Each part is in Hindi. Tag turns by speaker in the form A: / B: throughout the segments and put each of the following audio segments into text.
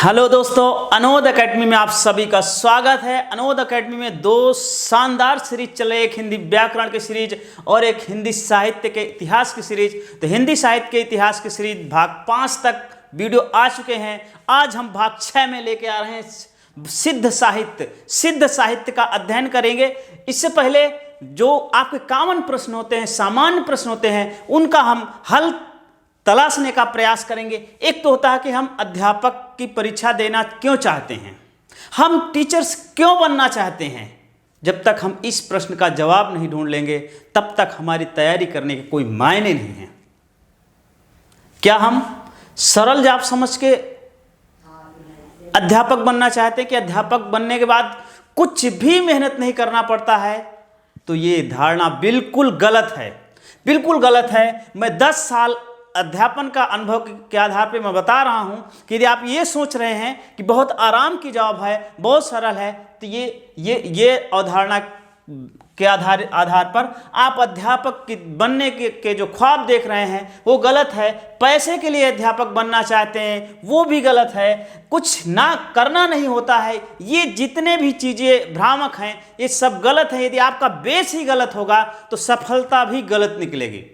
A: हेलो दोस्तों, अनोद एकेडमी में आप सभी का स्वागत है। अनोद एकेडमी में दो शानदार सीरीज चल रही है, एक हिंदी व्याकरण की सीरीज और एक हिंदी साहित्य के इतिहास की सीरीज। तो हिंदी साहित्य के इतिहास की सीरीज भाग 5 तक वीडियो आ चुके हैं। आज हम भाग 6 में लेके आ रहे हैं सिद्ध साहित्य का अध्ययन करेंगे। इससे पहले जो आपके कॉमन प्रश्न होते हैं, सामान्य प्रश्न होते हैं, उनका हम हल तलाशने का प्रयास करेंगे। एक तो होता है कि हम अध्यापक की परीक्षा देना क्यों चाहते हैं, हम टीचर्स क्यों बनना चाहते हैं। जब तक हम इस प्रश्न का जवाब नहीं ढूंढ लेंगे तब तक हमारी तैयारी करने के कोई मायने नहीं है। क्या हम सरल जाप समझ के अध्यापक बनना चाहते हैं कि अध्यापक बनने के बाद कुछ भी मेहनत नहीं करना पड़ता है? तो ये धारणा बिल्कुल गलत है, बिल्कुल गलत है। मैं 10 साल अध्यापन का अनुभव के आधार पर मैं बता रहा हूं कि यदि आप ये सोच रहे हैं कि बहुत आराम की जॉब है, बहुत सरल है, तो ये अवधारणा के आधार पर आप अध्यापक बनने के जो ख्वाब देख रहे हैं वो गलत है। पैसे के लिए अध्यापक बनना चाहते हैं वो भी गलत है। कुछ ना करना नहीं होता है, ये जितने भी चीज़ें भ्रामक हैं ये सब गलत है। यदि आपका बेस ही गलत होगा तो सफलता भी गलत निकलेगी।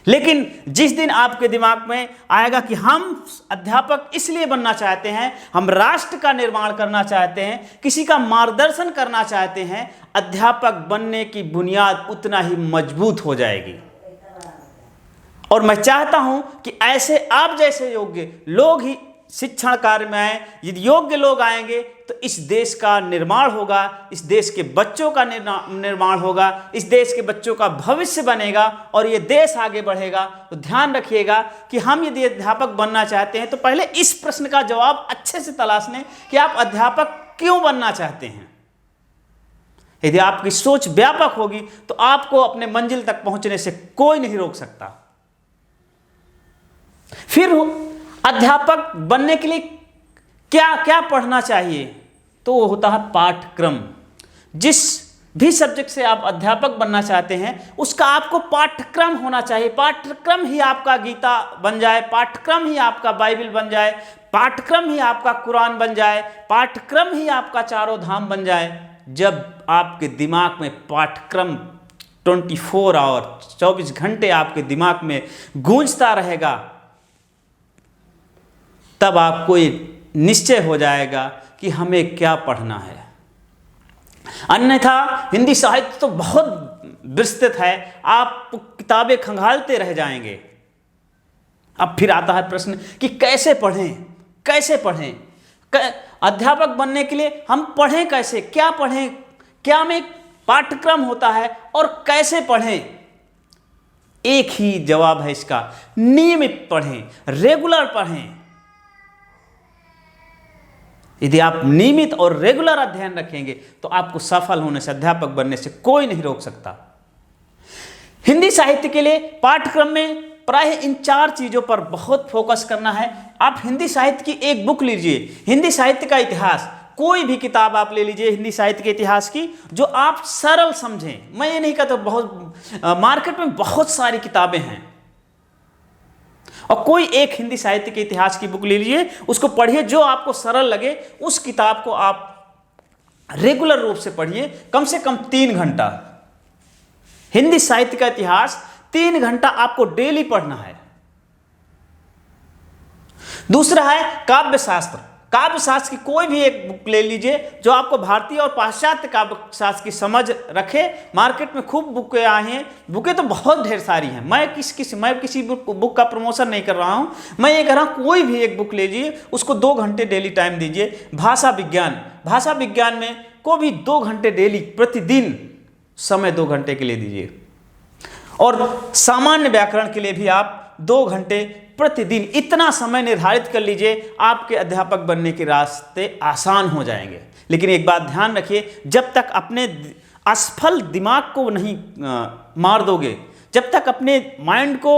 A: लेकिन जिस दिन आपके दिमाग में आएगा कि हम अध्यापक इसलिए बनना चाहते हैं, हम राष्ट्र का निर्माण करना चाहते हैं, किसी का मार्गदर्शन करना चाहते हैं, अध्यापक बनने की बुनियाद उतना ही मजबूत हो जाएगी। और मैं चाहता हूं कि ऐसे आप जैसे योग्य लोग ही शिक्षण कार्य में आए। यदि योग्य लोग आएंगे तो इस देश का निर्माण होगा, इस देश के बच्चों का निर्माण होगा, इस देश के बच्चों का भविष्य बनेगा और ये देश आगे बढ़ेगा। तो ध्यान रखिएगा कि हम यदि अध्यापक बनना चाहते हैं तो पहले इस प्रश्न का जवाब अच्छे से तलाश लें कि आप अध्यापक क्यों बनना चाहते हैं। यदि आपकी सोच व्यापक होगी तो आपको अपने मंजिल तक पहुंचने से कोई नहीं रोक सकता। फिर अध्यापक बनने के लिए क्या क्या पढ़ना चाहिए? तो वो होता है पाठ्यक्रम। जिस भी सब्जेक्ट से आप अध्यापक बनना चाहते हैं उसका आपको पाठ्यक्रम होना चाहिए। पाठ्यक्रम ही आपका गीता बन जाए, पाठ्यक्रम ही आपका बाइबल बन जाए, पाठ्यक्रम ही आपका कुरान बन जाए, पाठ्यक्रम ही आपका चारों धाम बन जाए। जब आपके दिमाग में पाठ्यक्रम 24 आवर 24 घंटे आपके दिमाग में गूंजता रहेगा तब आपको निश्चय हो जाएगा कि हमें क्या पढ़ना है। अन्यथा हिंदी साहित्य तो बहुत विस्तृत है, आप किताबें खंगालते रह जाएंगे। अब फिर आता है प्रश्न कि कैसे पढ़ें, कैसे पढ़ें? अध्यापक बनने के लिए हम पढ़ें कैसे, क्या पढ़ें, क्या में पाठ्यक्रम होता है और कैसे पढ़ें? एक ही जवाब है इसका, नियमित पढ़ें, रेगुलर पढ़ें। यदि आप नियमित और रेगुलर अध्ययन रखेंगे तो आपको सफल होने से, अध्यापक बनने से कोई नहीं रोक सकता। हिंदी साहित्य के लिए पाठ्यक्रम में प्रायः इन 4 चीजों पर बहुत फोकस करना है। आप हिंदी साहित्य की एक बुक लीजिए, हिंदी साहित्य का इतिहास, कोई भी किताब आप ले लीजिए हिंदी साहित्य के इतिहास की जो आप सरल समझें। मैं ये नहीं कहता, बहुत मार्केट में बहुत सारी किताबें हैं और कोई एक हिंदी साहित्य के इतिहास की बुक ले लीजिए, उसको पढ़िए, जो आपको सरल लगे उस किताब को आप रेगुलर रूप से पढ़िए, कम से कम 3 घंटा। हिंदी साहित्य का इतिहास 3 घंटा आपको डेली पढ़ना है। दूसरा है काव्य शास्त्र। काव्य शास्त्र की कोई भी एक बुक ले लीजिए जो आपको भारतीय और पाश्चात्य काव्य शास्त्र की समझ रखे। मार्केट में खूब बुकें आई हैं, बुकें तो बहुत ढेर सारी हैं। मैं किसी बुक का प्रमोशन नहीं कर रहा हूं, मैं ये कह रहा हूं कोई भी एक बुक ले लीजिए, उसको 2 घंटे डेली टाइम दीजिए। भाषा विज्ञान में को भी 2 घंटे डेली प्रतिदिन समय 2 घंटे के लिए दीजिए। और सामान्य व्याकरण के लिए भी आप 2 घंटे प्रतिदिन, इतना समय निर्धारित कर लीजिए, आपके अध्यापक बनने के रास्ते आसान हो जाएंगे। लेकिन एक बात ध्यान रखिए, जब तक अपने असफल दिमाग को नहीं मार दोगे, जब तक अपने माइंड को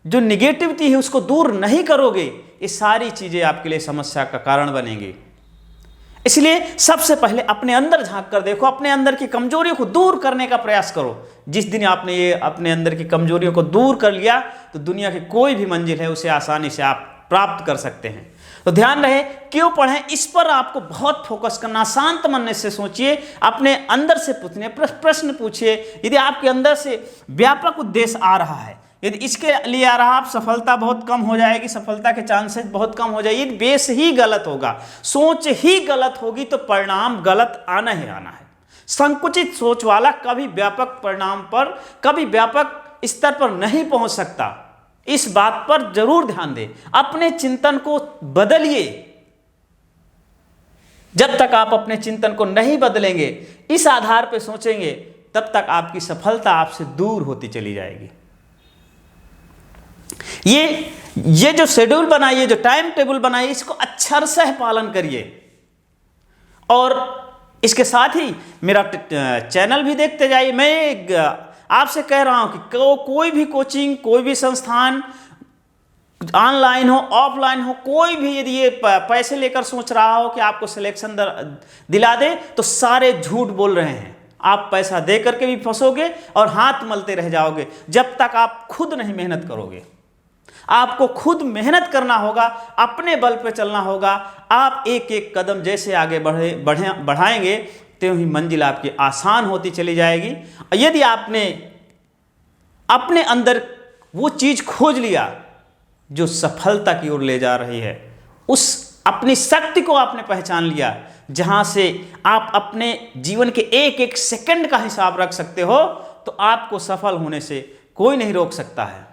A: जो निगेटिविटी है उसको दूर नहीं करोगे, ये सारी चीज़ें आपके लिए समस्या का कारण बनेंगी। इसलिए सबसे पहले अपने अंदर झांक कर देखो, अपने अंदर की कमजोरियों को दूर करने का प्रयास करो। जिस दिन आपने ये अपने अंदर की कमजोरियों को दूर कर लिया तो दुनिया की कोई भी मंजिल है उसे आसानी से आप प्राप्त कर सकते हैं। तो ध्यान रहे, क्यों पढ़ें, इस पर आपको बहुत फोकस करना, शांत मन से सोचिए, अपने अंदर से पूछने प्रश्न पूछिए। यदि आपके अंदर से व्यापक उद्देश्य आ रहा है, यदि इसके लिए आ रहा, आप सफलता बहुत कम हो जाएगी, सफलता के चांसेस बहुत कम हो जाएगी। बेस ही गलत होगा, सोच ही गलत होगी, तो परिणाम गलत आना ही आना है। संकुचित सोच वाला कभी व्यापक परिणाम पर, कभी व्यापक स्तर पर नहीं पहुंच सकता। इस बात पर जरूर ध्यान दें, अपने चिंतन को बदलिए। जब तक आप अपने चिंतन को नहीं बदलेंगे, इस आधार पर सोचेंगे, तब तक आपकी सफलता आपसे दूर होती चली जाएगी। ये जो शेड्यूल बनाइए, जो टाइम टेबल बनाइए, इसको अक्षरशः पालन करिए। और इसके साथ ही मेरा चैनल भी देखते जाइए। मैं आपसे कह रहा हूं कि कोई भी कोचिंग, कोई भी संस्थान, ऑनलाइन हो ऑफलाइन हो, कोई भी यदि ये पैसे लेकर सोच रहा हो कि आपको सिलेक्शन दिला दे, तो सारे झूठ बोल रहे हैं। आप पैसा दे करके भी फंसोगे और हाथ मलते रह जाओगे, जब तक आप खुद नहीं मेहनत करोगे। आपको खुद मेहनत करना होगा, अपने बल पे चलना होगा। आप एक एक कदम जैसे आगे बढ़ाएंगे, त्यों ही मंजिल आपकी आसान होती चली जाएगी। यदि आपने अपने अंदर वो चीज खोज लिया जो सफलता की ओर ले जा रही है, उस अपनी शक्ति को आपने पहचान लिया, जहां से आप अपने जीवन के एक एक सेकंड का हिसाब रख सकते हो, तो आपको सफल होने से कोई नहीं रोक सकता है।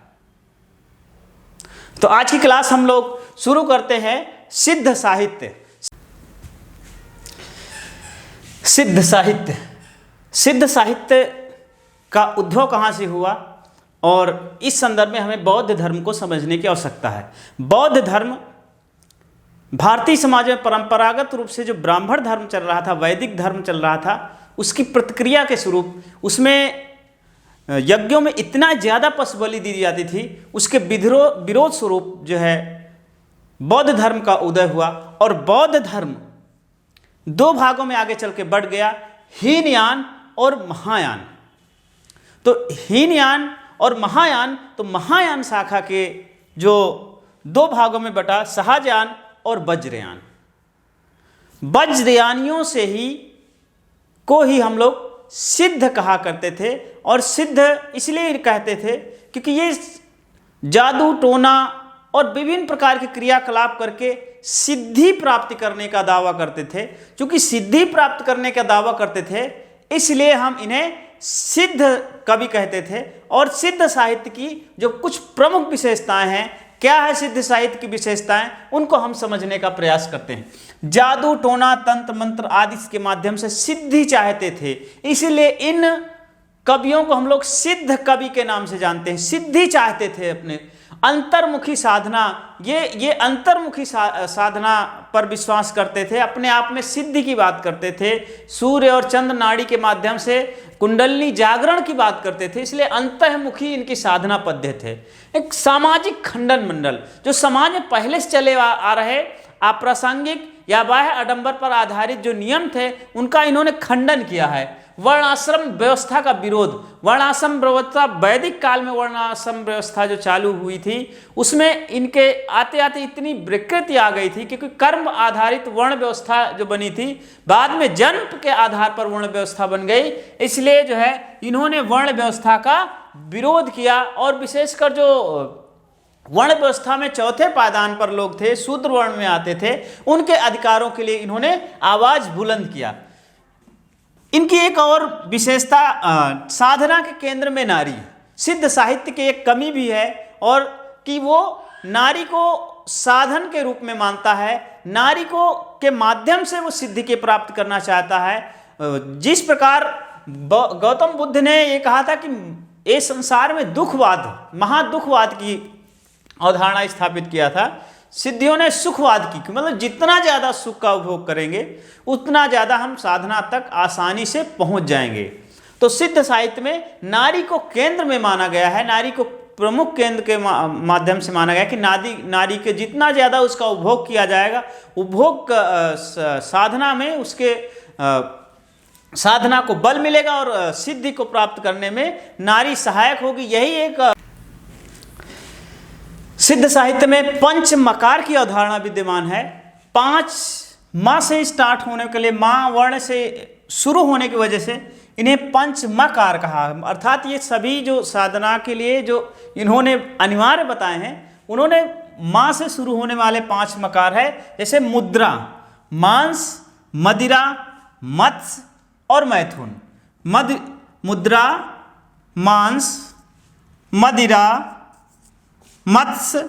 A: तो आज की क्लास हम लोग शुरू करते हैं सिद्ध साहित्य। सिद्ध साहित्य का उद्भव कहाँ से हुआ, और इस संदर्भ में हमें बौद्ध धर्म को समझने की आवश्यकता है। बौद्ध धर्म भारतीय समाज में परंपरागत रूप से जो ब्राह्मण धर्म चल रहा था, वैदिक धर्म चल रहा था, उसकी प्रतिक्रिया के स्वरूप, उसमें यज्ञों में इतना ज़्यादा पशु बलि दी जाती थी, उसके विरोध स्वरूप जो है बौद्ध धर्म का उदय हुआ। और बौद्ध धर्म दो भागों में आगे चल के बढ़ गया, हीनयान और महायान। तो हीनयान और महायान, तो महायान शाखा के जो दो भागों में बटा, सहजयान और वज्रयान। वज्रयानियों से को ही हम लोग सिद्ध कहा करते थे। और सिद्ध इसलिए कहते थे क्योंकि ये जादू टोना और विभिन्न प्रकार के क्रियाकलाप करके सिद्धि प्राप्ति करने का दावा करते थे। क्योंकि सिद्धि प्राप्त करने का दावा करते थे, इसलिए हम इन्हें सिद्ध कवि कहते थे। और सिद्ध साहित्य की जो कुछ प्रमुख विशेषताएं हैं, क्या है सिद्ध साहित्य की विशेषताएं, उनको हम समझने का प्रयास करते हैं। जादू टोना तंत्र मंत्र आदि के माध्यम से सिद्धि चाहते थे, इसीलिए इन कवियों को हम लोग सिद्ध कवि के नाम से जानते हैं। सिद्धि चाहते थे, अपने अंतर्मुखी साधना, ये अंतर्मुखी साधना पर विश्वास करते थे, अपने आप में सिद्धि की बात करते थे। सूर्य और चंद्र नाड़ी के माध्यम से कुंडलिनी जागरण की बात करते थे, इसलिए अंतर्मुखी इनकी साधना पद्धति थे। एक सामाजिक खंडन मंडल, जो समाज में पहले से चले आ रहे अप्रासंगिक या बाह्य आडंबर पर आधारित जो नियम थे, उनका इन्होंने खंडन किया है। वर्णाश्रम व्यवस्था का विरोध, वर्णाश्रम व्यवस्था, वैदिक काल में वर्णाश्रम व्यवस्था जो चालू हुई थी, उसमें इनके आते आते इतनी विकृति आ गई थी, क्योंकि कर्म आधारित वर्ण व्यवस्था जो बनी थी, बाद में जन्म के आधार पर वर्ण व्यवस्था बन गई। इसलिए जो है इन्होंने वर्ण व्यवस्था का विरोध किया। और विशेषकर जो वर्ण व्यवस्था में चौथे पायदान पर लोग थे, शूद्र वर्ण में आते थे, उनके अधिकारों के लिए इन्होंने आवाज बुलंद किया। इनकी एक और विशेषता, साधना के केंद्र में नारी। सिद्ध साहित्य की एक कमी भी है, और कि वो नारी को साधन के रूप में मानता है, नारी को के माध्यम से वो सिद्धि के प्राप्त करना चाहता है। जिस प्रकार गौतम बुद्ध ने ये कहा था कि ये संसार में दुखवाद, महादुखवाद की अवधारणा स्थापित किया था, सिद्धियों ने सुखवाद की, मतलब जितना ज़्यादा सुख का उपभोग करेंगे उतना ज़्यादा हम साधना तक आसानी से पहुंच जाएंगे। तो सिद्ध साहित्य में नारी को केंद्र में माना गया है, नारी को प्रमुख केंद्र के माध्यम से माना गया कि नारी के जितना ज़्यादा उसका उपभोग किया जाएगा, उपभोग साधना में उसके साधना को बल मिलेगा और सिद्धि को प्राप्त करने में नारी सहायक होगी। यही एक सिद्ध साहित्य में पंच मकार की अवधारणा विद्यमान है। 5 माँ से स्टार्ट होने के लिए, माँ वर्ण से शुरू होने की वजह से इन्हें पंच मकार कहा। अर्थात ये सभी जो साधना के लिए जो इन्होंने अनिवार्य बताए हैं, उन्होंने माँ से शुरू होने वाले 5 मकार है। जैसे मुद्रा, मांस, मदिरा, मत्स्य और मैथुन। मुद्रा, मांस, मदिरा, मत्स्य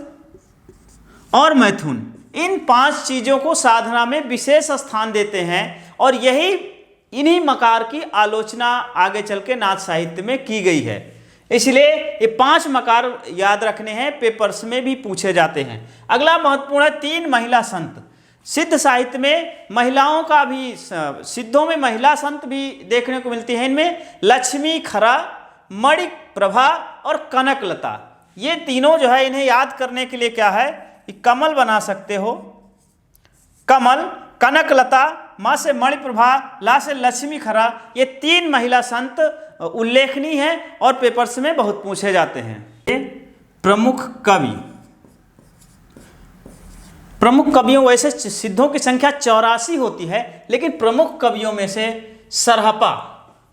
A: और मैथुन, इन 5 चीज़ों को साधना में विशेष स्थान देते हैं और इन्हीं मकार की आलोचना आगे चल के नाथ साहित्य में की गई है। इसलिए ये 5 मकार याद रखने हैं, पेपर्स में भी पूछे जाते हैं। अगला महत्वपूर्ण है 3 महिला संत। सिद्ध साहित्य में महिलाओं का भी, सिद्धों में महिला संत भी देखने को मिलती है। इनमें लक्ष्मी खरा, मणि प्रभा और कनकलता, ये तीनों जो है, इन्हें याद करने के लिए क्या है कि कमल बना सकते हो। कमल, कनकलता, माँ से मणिप्रभा, ला से लक्ष्मी खरा, ये 3 महिला संत उल्लेखनीय हैं और पेपर्स में बहुत पूछे जाते हैं। प्रमुख कवि, प्रमुख कवियों, वैसे सिद्धों की संख्या 84 होती है, लेकिन प्रमुख कवियों में से सरहपा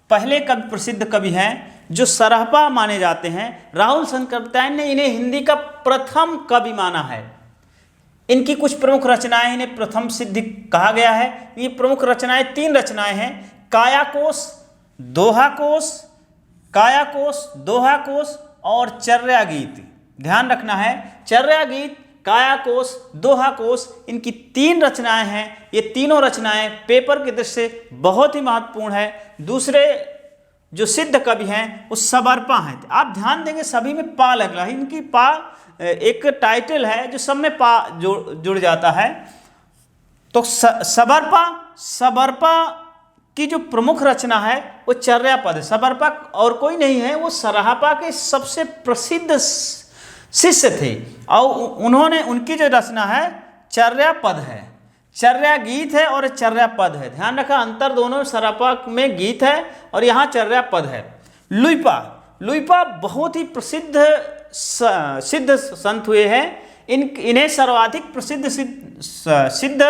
A: पहले कवि, प्रसिद्ध कवि हैं जो सरहपा माने जाते हैं। राहुल शंकरत्यायन ने इन्हें हिंदी का प्रथम कवि माना है। इनकी कुछ प्रमुख रचनाएं, इन्हें प्रथम सिद्धि कहा गया है। ये प्रमुख रचनाएं 3 रचनाएं हैं, कायाकोश, दोहाकोश, कायाकोश, दोहाकोश और चर्या गीत। ध्यान रखना है, चर्या गीत, कायाकोश, दोहाकोश, इनकी 3 रचनाएं हैं। ये तीनों रचनाएं पेपर की दृष्टि से बहुत ही महत्वपूर्ण है। दूसरे जो सिद्ध कवि हैं वो सबरपा हैं। आप ध्यान देंगे सभी में पा लग रहा है, इनकी पा एक टाइटल है जो सब में पा जुड़ जाता है। तो सबरपा की जो प्रमुख रचना है वो चर्यापद है। सबरपा और कोई नहीं है, वो सरहपा के सबसे प्रसिद्ध शिष्य थे और उनकी जो रचना है चर्यापद है। चर्या गीत है और चर्यापद है। ध्यान रखा, अंतर दोनों, सरहपा में गीत है और यहाँ चर्यापद है। लुइपा बहुत ही प्रसिद्ध सिद्ध संत हुए हैं। इन्हें सर्वाधिक प्रसिद्ध सिद्ध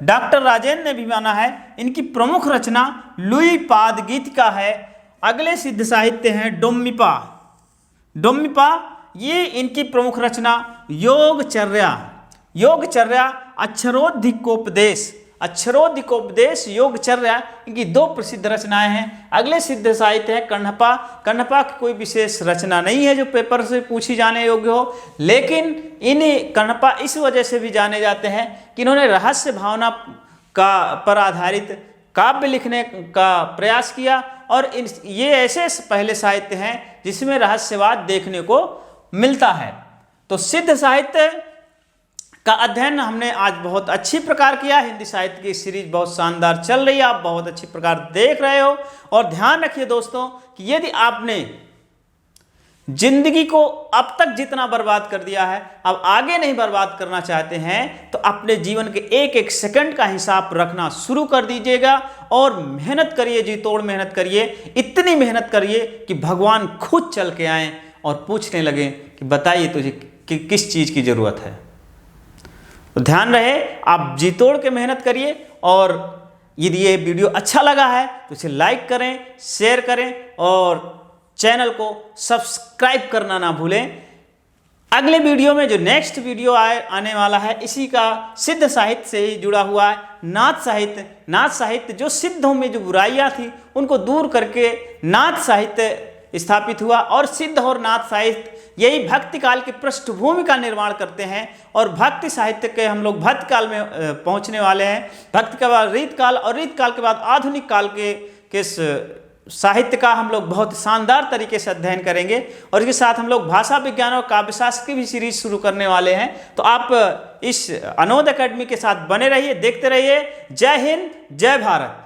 A: डॉक्टर राजेंद्र ने भी माना है। इनकी प्रमुख रचना लुइपाद गीत का है। अगले सिद्ध साहित्य हैं डोम्मिपा, ये इनकी प्रमुख रचना योगचर्या, अक्षरोधिकोपदेश, योगचर्या, इनकी 2 प्रसिद्ध रचनाएं हैं। अगले सिद्ध साहित्य है कण्हपा की कोई विशेष रचना नहीं है जो पेपर से पूछी जाने योग्य हो, लेकिन कण्हपा इस वजह से भी जाने जाते हैं कि इन्होंने रहस्य भावना पर आधारित काव्य लिखने का प्रयास किया और ये ऐसे पहले साहित्य हैं जिसमें रहस्यवाद देखने को मिलता है। तो सिद्ध साहित्य का अध्ययन हमने आज बहुत अच्छी प्रकार किया। हिंदी साहित्य की सीरीज बहुत शानदार चल रही है, आप बहुत अच्छी प्रकार देख रहे हो। और ध्यान रखिए दोस्तों कि यदि आपने जिंदगी को अब तक जितना बर्बाद कर दिया है, अब आगे नहीं बर्बाद करना चाहते हैं, तो अपने जीवन के एक एक सेकंड का हिसाब रखना शुरू कर दीजिएगा और मेहनत करिए, जी तोड़ मेहनत करिए। इतनी मेहनत करिए कि भगवान खुद चल के आए और पूछने लगे कि बताइए तुझे किस चीज़ की ज़रूरत है। तो ध्यान रहे, आप जी तोड़ के मेहनत करिए। और यदि ये वीडियो अच्छा लगा है तो इसे लाइक करें, शेयर करें और चैनल को सब्सक्राइब करना ना भूलें। अगले वीडियो में जो नेक्स्ट वीडियो आने वाला है, इसी का सिद्ध साहित्य से ही जुड़ा हुआ है, नाथ साहित्य जो सिद्धों में जो बुराइयां थी उनको दूर करके नाथ साहित्य स्थापित हुआ। और सिद्ध और नाथ साहित्य यही भक्ति काल की पृष्ठभूमि का निर्माण करते हैं और भक्ति साहित्य के हम लोग भक्ति काल में पहुंचने वाले हैं। भक्ति के बाद रीत काल और रीत काल के बाद आधुनिक काल के साहित्य का हम लोग बहुत शानदार तरीके से अध्ययन करेंगे। और इसके साथ हम लोग भाषा विज्ञान और काव्यशास्त्र की भी सीरीज शुरू करने वाले हैं। तो आप इस अनोद एकेडमी के साथ बने रहिए, देखते रहिए। जय हिंद, जय भारत।